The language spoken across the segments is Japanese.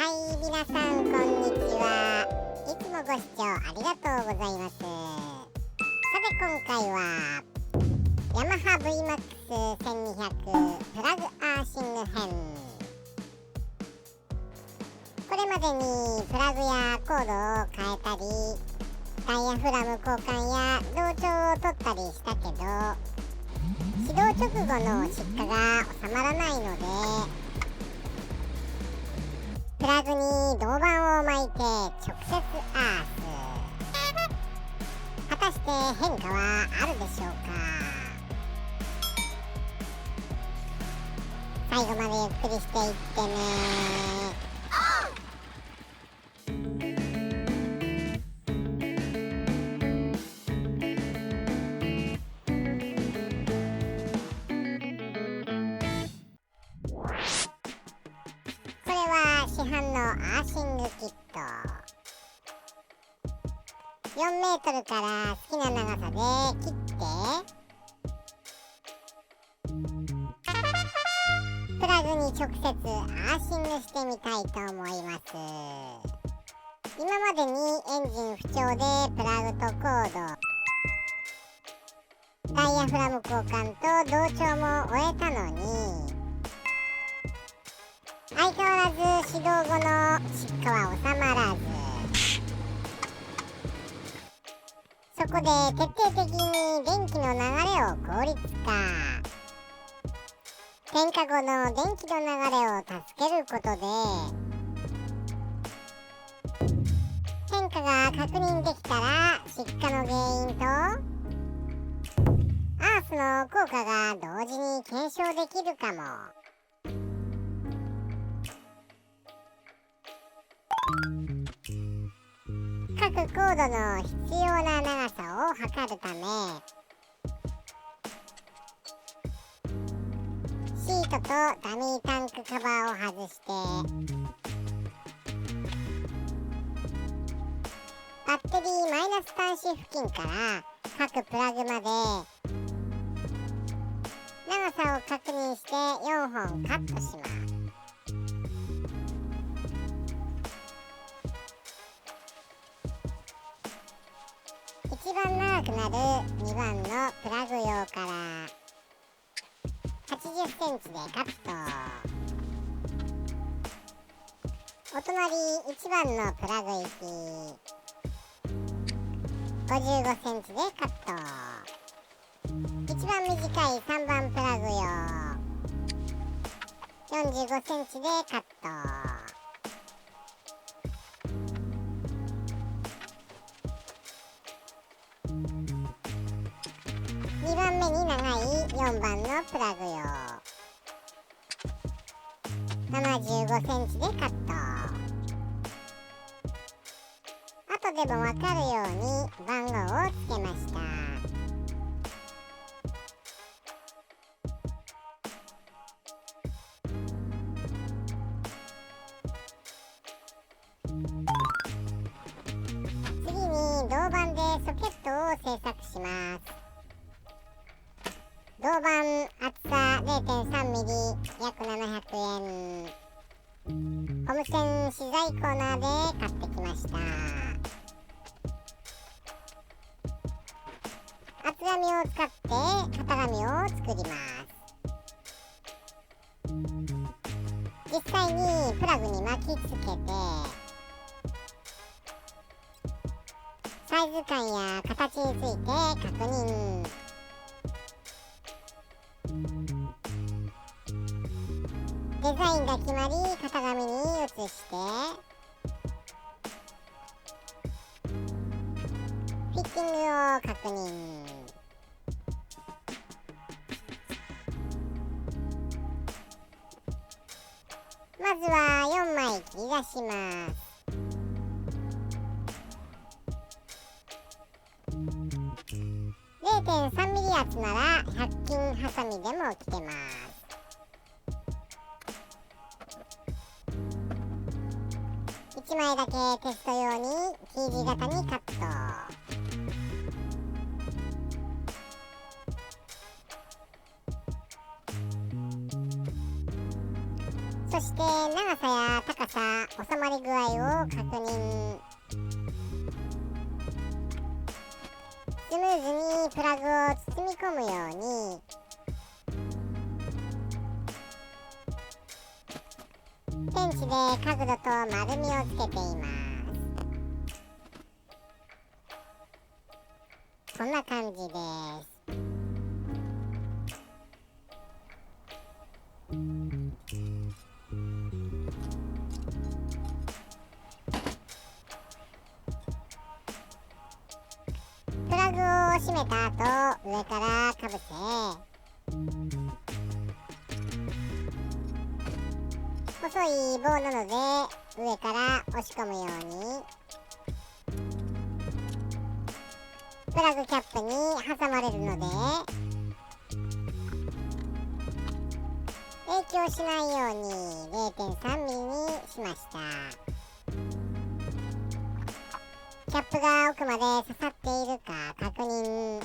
はい、皆さんこんにちは。いつもご視聴ありがとうございます。さて今回はヤマハ VMAX1200 プラグアーシング編。これまでにプラグやコードを変えたり、ダイヤフラム交換や同調を取ったりしたけど、始動直後の失火が収まらないので、プラグに銅板を巻いて直接アース。果たして変化はあるでしょうか。最後までゆっくりしていってね。これは市販のアーシングキット。4メートルから好きな長さで切ってプラグに直接アーシングしてみたいと思います。今までにエンジン不調でプラグとコード、ダイヤフラム交換と同調も終えたのに、相変わらず始動後の失火は収まらず、そこで徹底的に電気の流れを効率化。点火後の電気の流れを助けることで、変化が確認できたら失火の原因とアースの効果が同時に検証できるかも。各コードの必要な長さを測るため、シートとダミータンクカバーを外して、バッテリーマイナス端子付近から各プラグまで長さを確認して4本カットします。一番長くなる2番のプラグ用から80センチでカット。お隣1番のプラグ域55センチでカット。一番短い3番プラグ用45センチでカット。2番目に長い4番のプラグ用75センチでカット。後でもわかるように番号をつけました。次に銅板でソケットを製作します。銅板厚さ 0.3 ミリ約700円。ホムセン資材コーナーで買ってきました。厚紙を使って型紙を作ります。実際にプラグに巻きつけて、サイズ感や形について確認。デザインが決まり、型紙に移して、フィッティングを確認。まずは4枚切り出します。0.3 ミリ厚なら100均ハサミでも切れます。1枚だけテスト用に T 字型にカット。そして長さや高ささ、収まり具合を確認。スムーズにプラグを包み込むようにペンチで角度と丸みをつけています。こんな感じです。プラグを閉めた後、上からかぶせ、細い棒なので上から押し込むようにプラグキャップに挟まれるので影響しないように 0.3 ミリにしました。キャップが奥まで刺さっているか確認。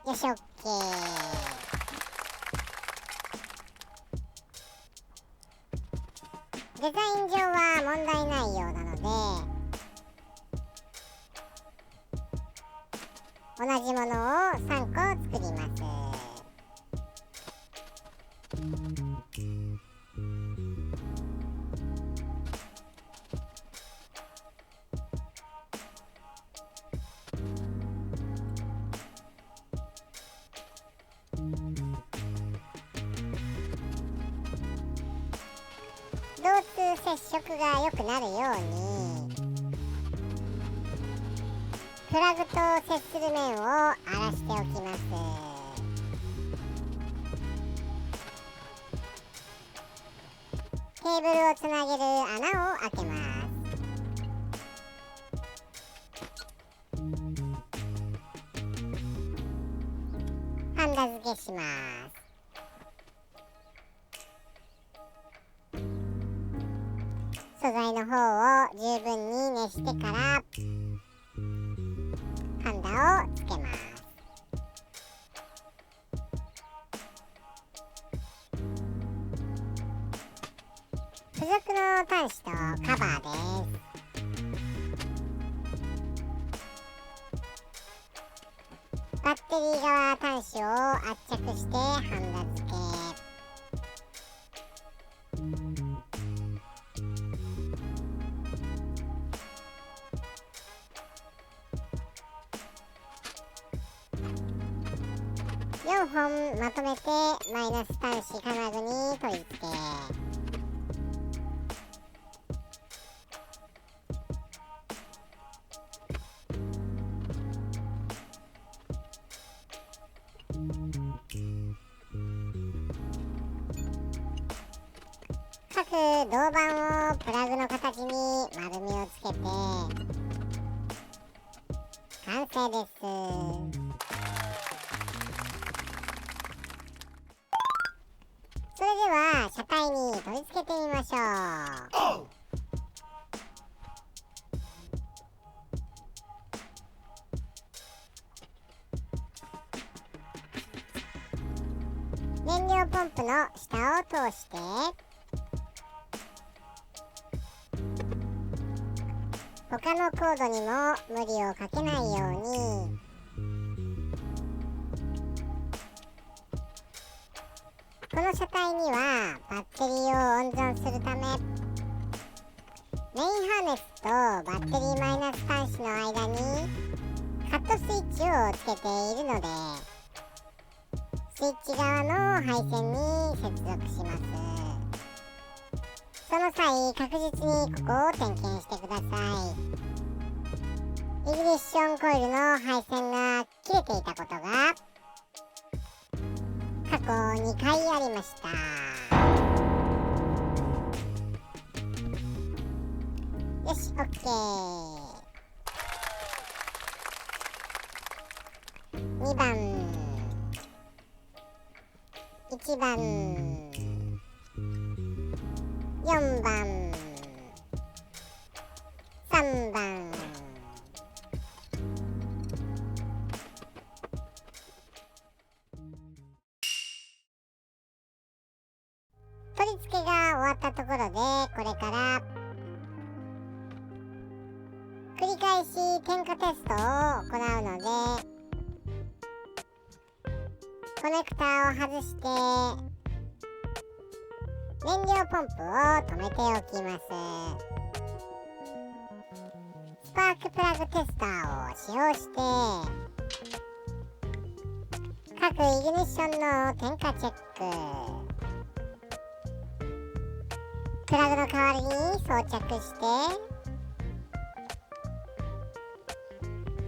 よし、 OK。デザイン上は問題ないようなので同じものを3個作ります。同通接触が良くなるようにプラグと接する面を荒らしておきます。ケーブルをつなげる穴を開けます。ハンダ付けします。素材の方を十分に熱してからハンダをつけます。付属の端子とカバーです。バッテリー側端子を圧着してハンダ付け。4本まとめてマイナス端子金具に取り付け、各銅板をプラグの形に丸みをつけて完成です。それでは車体に取り付けてみましょう。燃料ポンプの下を通して他のコードにも無理をかけないようにこの車体にはバッテリーを温存するためメインハーネスとバッテリーマイナス端子の間にカットスイッチをつけているのでスイッチ側の配線に接続します。その際確実にここを点検してください。イグニッションコイルの配線が切れていたことが過去2回ありました。よし、 OK。 2番1番4番3番取り付けが終わったところで、これから繰り返し点火テストを行うので、コネクターを外して燃料ポンプを止めておきます。スパークプラグテスターを使用して各イグニッションの点火チェック、プラグの代わりに装着して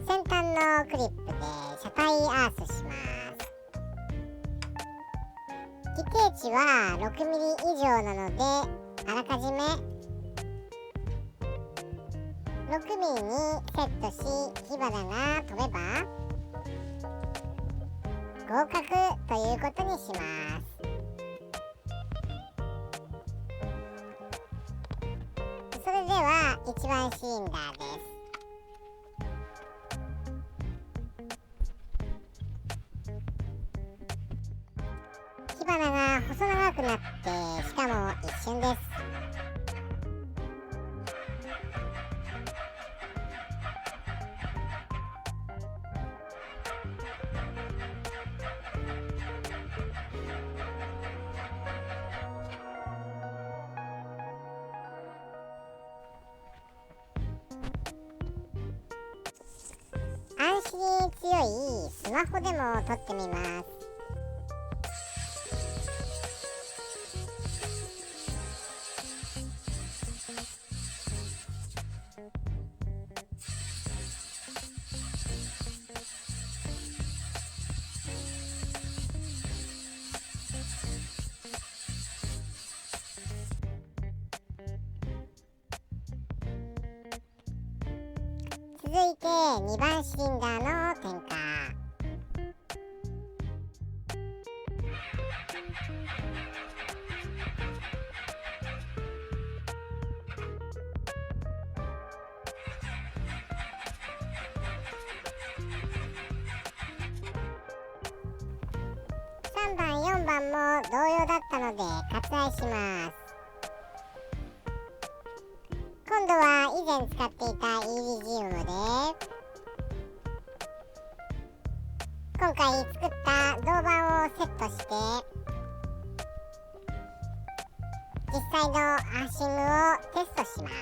先端のクリップで車体アースします。規定値は 6mm 以上なので、あらかじめ 6mm にセットし、火花が飛べば合格ということにします。それでは1番シリンダーです。火花が細長くなって、しかも一瞬です。暗視に強いスマホでも撮ってみます。続いて2番シリンダーの点火。3番4番も同様だったので割愛します。今度は以前使っていたイリジウムで、今回作った銅板をセットして実際のアーシングをテストします。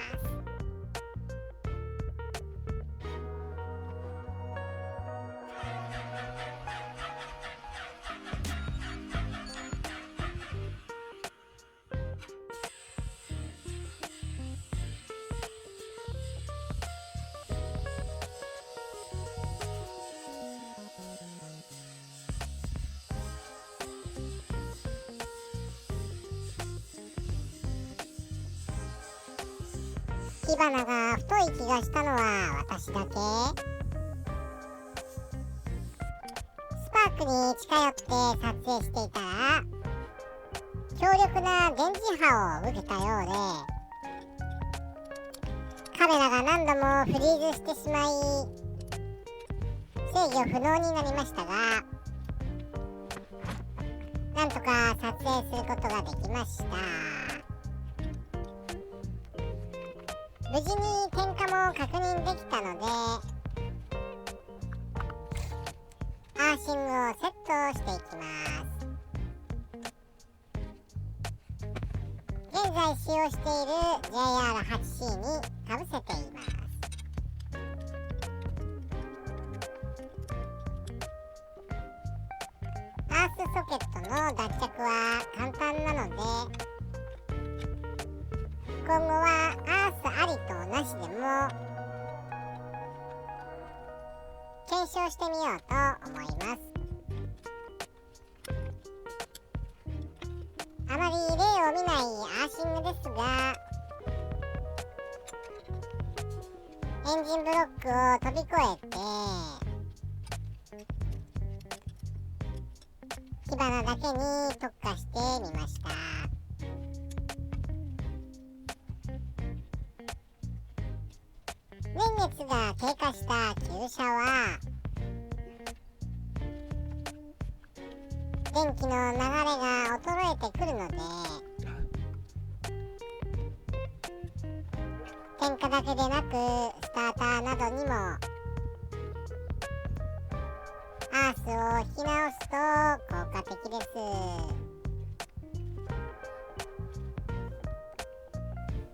火花が太い気がしたのは私だけ。スパークに近寄って撮影していたら強力な電磁波を受けたようで、カメラが何度もフリーズしてしまい制御不能になりましたが、なんとか撮影することができました。無事に点火も確認できたので、アーシングをセットしていきます。現在使用している JR8C にかぶせています。アースソケットの脱着は簡単なので、今後はアースありとなしでも検証してみようと思います。あまり例を見ないアーシングですが、エンジンブロックを飛び越えて火花だけに特化してみました。年月が経過した旧車は電気の流れが衰えてくるので、点火だけでなくスターターなどにもアースを引き直すと効果的です。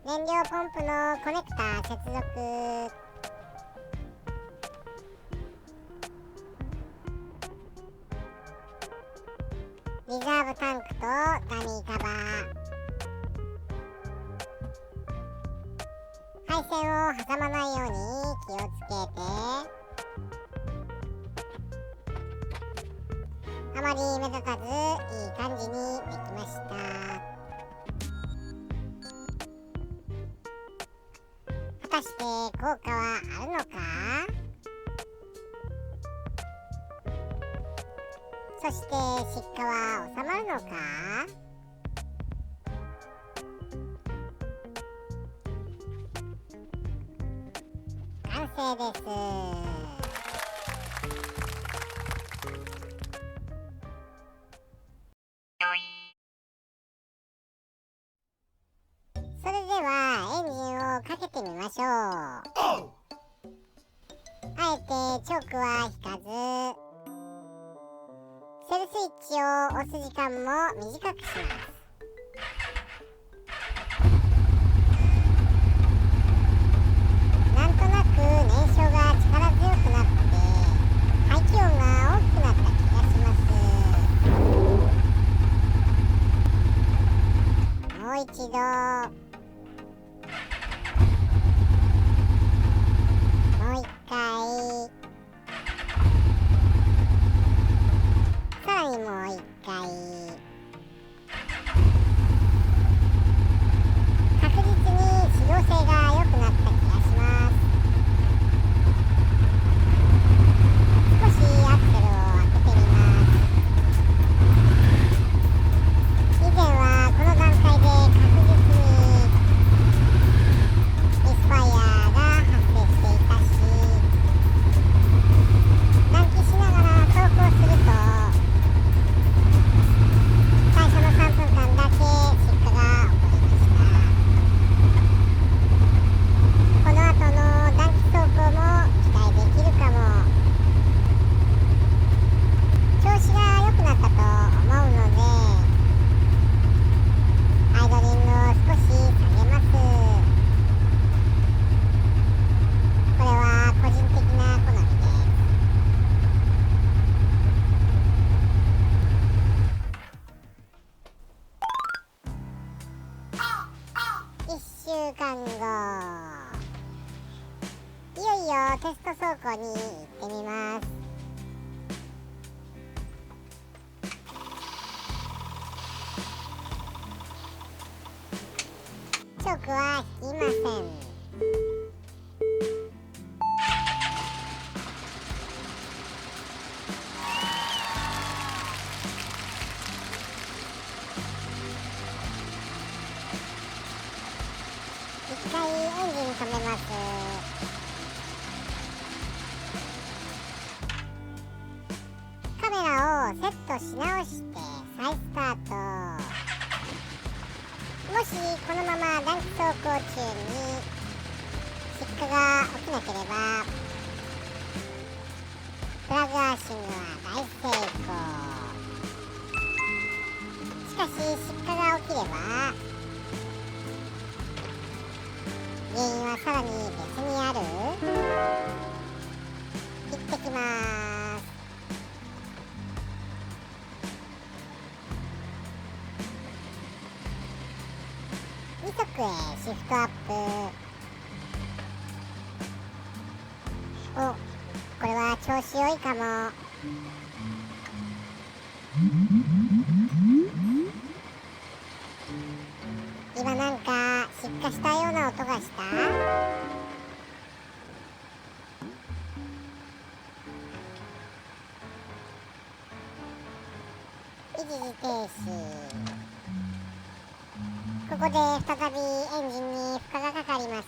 燃料ポンプのコネクタ接続、リザーブタンクとダミーカバー、配線を挟まないように気をつけて、あまり目立たずいい感じにできました。果たして効果はあるのか。そして失火は収まるのか。完成です。それではエンジンをかけてみましょう。あえてチョークは引かず、セルスイッチを押す時間も短くします。なんとなく燃焼が力強くなって排気音が大きくなった気がします。もう一度、もう一回、さらにもう一回、確実に指導性が良くなった気がします。少しアクセルを開けてみます。以前はこの段階で確実にミスファイヤーが発生していたし、暖気しながら走行すると最初の3分間だけ失火が起こりました。この後の暖気走行も期待できるかも。調子が良くなったと思うのでアイドリングを少し下げます。これは個人的な好みです。1週間後、いよいよテスト走行に行ってみます。チョークは引きません。一回エンジン止めます。カメラをセットし直して再スタート。もしこのまま暖気走行中に失火が起きなければプラグアーシングは大成功。しかし失火が起きれば原因はさらに別にある。行ってきます。2速へシフトアップ。お、これは調子良いかも。今なんか出火したような音がした。一時停止。ここで再びエンジンに負荷がかかります。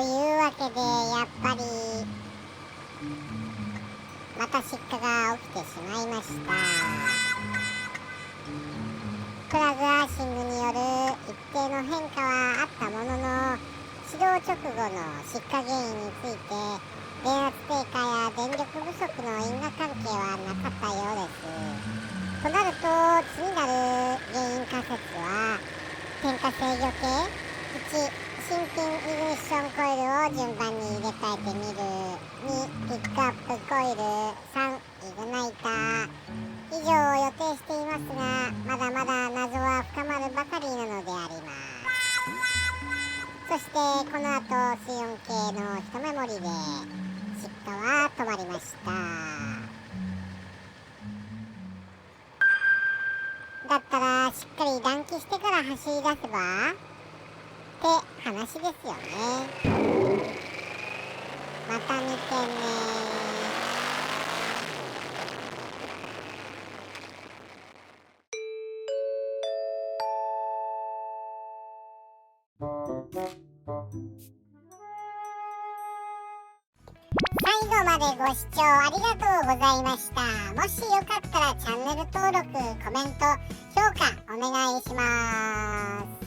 いうわけでやっぱりまた失火が起きてしまいました。プラグアーシングによる一定の変化はあったものの、始動直後の失火原因について電圧低下や電力不足の因果関係はなかったようです。となると次なる原因仮説は点火制御系1、新品イグニッションコイルを順番に入れ替えてみる、2、ピックアップコイル、3、イグナイター以上を予定していますが、まだまだ謎は深まるばかりなのであります。そしてこの後水温計の一目盛りで出火は止まりました。だったらしっかり暖気してから走り出せばって話ですよね。また見てね。最後までご視聴ありがとうございました。もしよかったらチャンネル登録、コメント、評価お願いします。